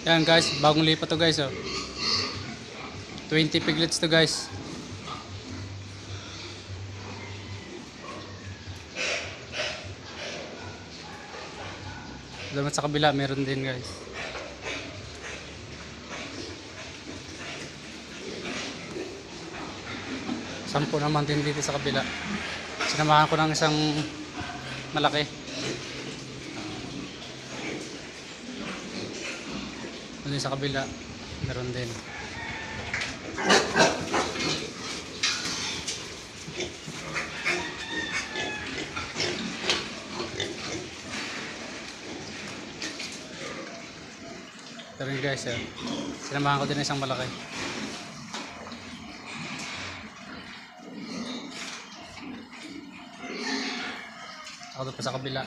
Yan guys, bagong lipat to guys oh. 20 piglets to guys. Dapat sa kabila meron din guys. Sampo naman din dito sa kabila. Sinamahan ko ng isang malaki. Doon sa kabila meron din. Pero yun guys, sinamahan ko din ng isang malaki. Ako doon pa sa kabila.